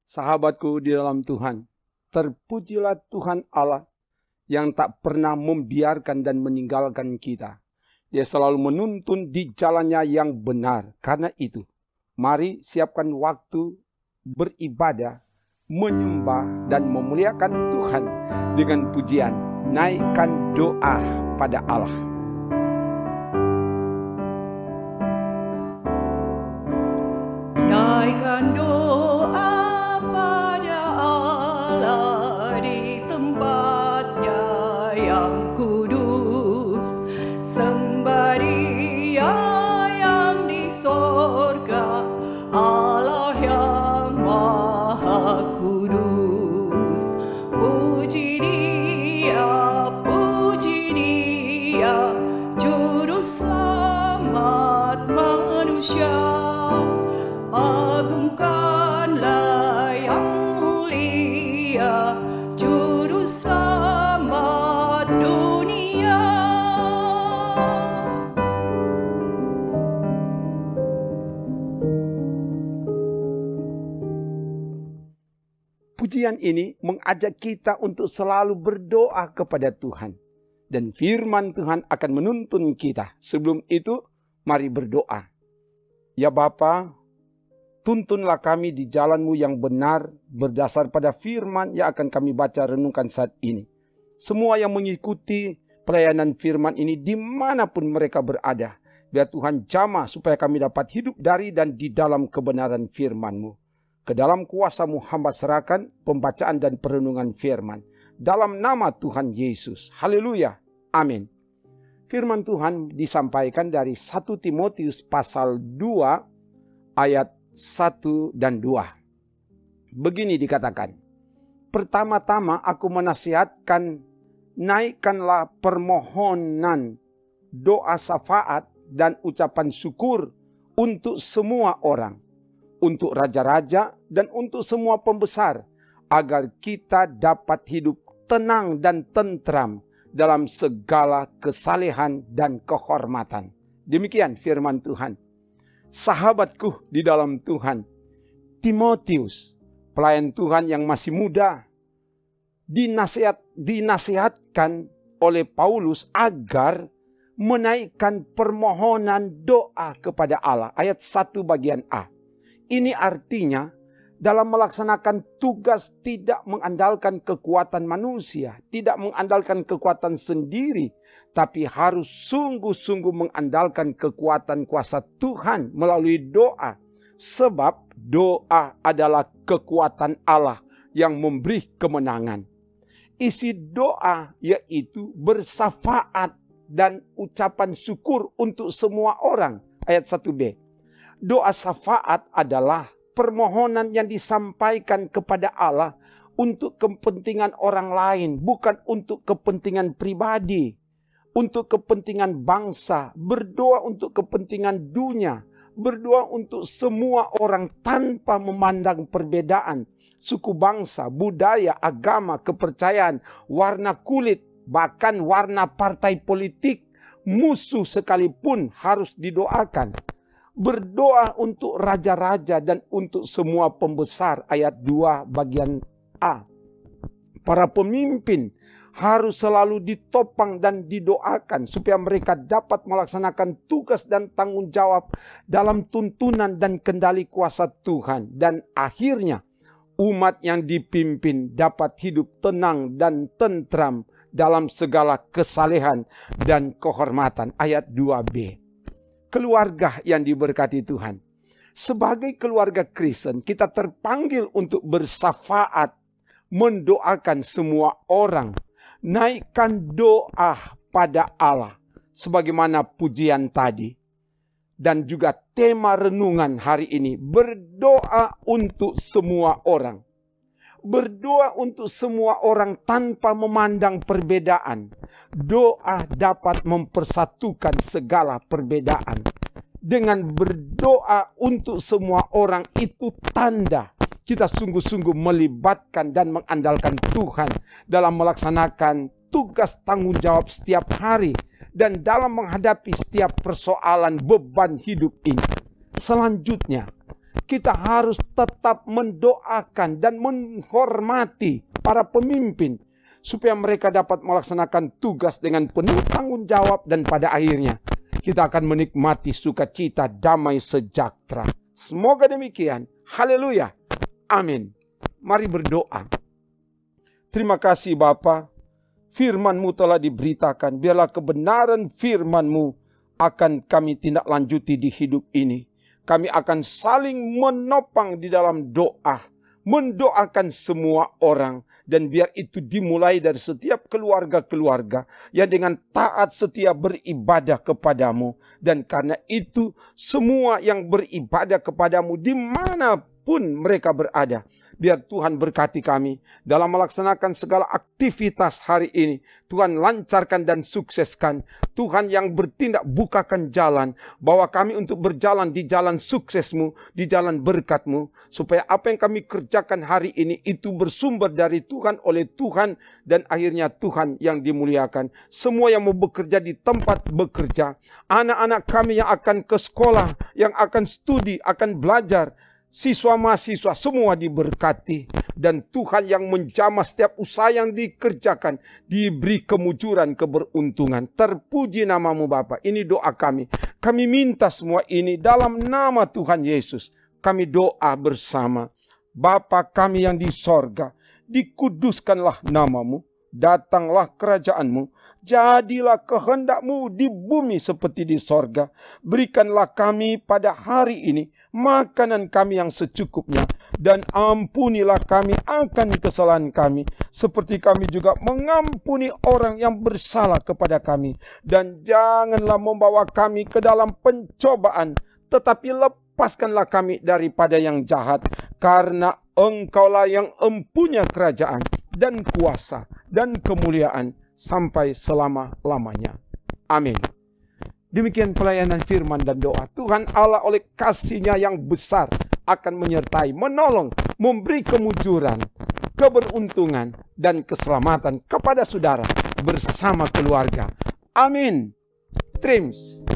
Sahabatku di dalam Tuhan, terpujilah Tuhan Allah yang tak pernah membiarkan dan meninggalkan kita. Dia selalu menuntun di jalannya yang benar. Karena itu, mari siapkan waktu beribadah, menyembah dan memuliakan Tuhan dengan pujian. Naikkan doa pada Allah. Naikkan doa pada Allah di tempatnya yang kudus, sembah Dia yang di sorga, Allah yang maha kudus. Puji Dia, Juru Selamat manusia. Agungkanlah yang mulia, Juru Selamat dunia. Pujian ini mengajak kita untuk selalu berdoa kepada Tuhan. Dan firman Tuhan akan menuntun kita. Sebelum itu, mari berdoa. Ya Bapa, tuntunlah kami di jalan-Mu yang benar berdasar pada firman yang akan kami baca renungkan saat ini. Semua yang mengikuti pelayanan firman ini dimanapun mereka berada, biar Tuhan jamah supaya kami dapat hidup dari dan di dalam kebenaran firman-Mu. Ke dalam kuasa-Mu hamba serahkan pembacaan dan perenungan firman. Dalam nama Tuhan Yesus. Haleluya. Amin. Firman Tuhan disampaikan dari 1 Timotius pasal 2 ayat 1 dan 2. Begini dikatakan. Pertama-tama aku menasihatkan, naikkanlah permohonan, doa syafaat dan ucapan syukur untuk semua orang, untuk raja-raja dan untuk semua pembesar, agar kita dapat hidup tenang dan tentram dalam segala kesalehan dan kehormatan. Demikian firman Tuhan. Sahabatku di dalam Tuhan, Timotius, pelayan Tuhan yang masih muda, dinasihatkan oleh Paulus agar menaikkan permohonan doa kepada Allah. Ayat 1 bagian A. Ini artinya dalam melaksanakan tugas tidak mengandalkan kekuatan manusia, tidak mengandalkan kekuatan sendiri, tapi harus sungguh-sungguh mengandalkan kekuatan kuasa Tuhan melalui doa. Sebab doa adalah kekuatan Allah yang memberi kemenangan. Isi doa yaitu bersyafaat dan ucapan syukur untuk semua orang. Ayat 1b. Doa syafaat adalah permohonan yang disampaikan kepada Allah untuk kepentingan orang lain, bukan untuk kepentingan pribadi, untuk kepentingan bangsa, berdoa untuk kepentingan dunia, berdoa untuk semua orang tanpa memandang perbedaan, suku bangsa, budaya, agama, kepercayaan, warna kulit, bahkan warna partai politik, musuh sekalipun harus didoakan. Berdoa untuk raja-raja dan untuk semua pembesar. Ayat 2 bagian A. Para pemimpin harus selalu ditopang dan didoakan supaya mereka dapat melaksanakan tugas dan tanggung jawab dalam tuntunan dan kendali kuasa Tuhan. Dan akhirnya umat yang dipimpin dapat hidup tenang dan tentram dalam segala kesalehan dan kehormatan. Ayat 2b. Keluarga yang diberkati Tuhan. Sebagai keluarga Kristen, kita terpanggil untuk bersyafaat, mendoakan semua orang. Naikkan doa pada Allah. Sebagaimana pujian tadi. Dan juga tema renungan hari ini. Berdoa untuk semua orang. Berdoa untuk semua orang tanpa memandang perbedaan. Doa dapat mempersatukan segala perbedaan. Dengan berdoa untuk semua orang itu tanda kita sungguh-sungguh melibatkan dan mengandalkan Tuhan dalam melaksanakan tugas tanggung jawab setiap hari dan dalam menghadapi setiap persoalan beban hidup ini. Selanjutnya, kita harus tetap mendoakan dan menghormati para pemimpin supaya mereka dapat melaksanakan tugas dengan penuh tanggung jawab dan pada akhirnya kita akan menikmati sukacita, damai sejahtera. Semoga demikian. Haleluya. Amin. Mari berdoa. Terima kasih Bapa. Firman-Mu telah diberitakan. Biarlah kebenaran Firman-Mu akan kami tindak lanjuti di hidup ini. Kami akan saling menopang di dalam doa, mendoakan semua orang, dan biar itu dimulai dari setiap keluarga-keluarga yang dengan taat setia beribadah kepadamu. Dan karena itu semua yang beribadah kepadamu dimanapun mereka berada, biar Tuhan berkati kami dalam melaksanakan segala aktivitas hari ini. Tuhan lancarkan dan sukseskan. Tuhan yang bertindak bukakan jalan. Bawa kami untuk berjalan di jalan sukses-Mu, di jalan berkat-Mu. Supaya apa yang kami kerjakan hari ini itu bersumber dari Tuhan, oleh Tuhan, dan akhirnya Tuhan yang dimuliakan. Semua yang mau bekerja di tempat bekerja. Anak-anak kami yang akan ke sekolah, yang akan studi, akan belajar. Siswa-mahasiswa semua diberkati. Dan Tuhan yang menjamah setiap usaha yang dikerjakan diberi kemujuran, keberuntungan. Terpuji nama-Mu Bapa. Ini doa kami. Kami minta semua ini dalam nama Tuhan Yesus. Kami doa bersama. Bapa kami yang di sorga, dikuduskanlah nama-Mu. Datanglah kerajaan-Mu. Jadilah kehendak-Mu di bumi seperti di sorga. Berikanlah kami pada hari ini makanan kami yang secukupnya. Dan ampunilah kami akan kesalahan kami, seperti kami juga mengampuni orang yang bersalah kepada kami. Dan janganlah membawa kami ke dalam pencobaan, tetapi lepaskanlah kami daripada yang jahat. Karena Engkaulah yang empunya kerajaan dan kuasa dan kemuliaan sampai selama-lamanya. Amin. Demikian pelayanan firman dan doa. Tuhan Allah oleh kasih-Nya yang besar akan menyertai, menolong, memberi kemujuran, keberuntungan, dan keselamatan kepada saudara bersama keluarga. Amin. Trims.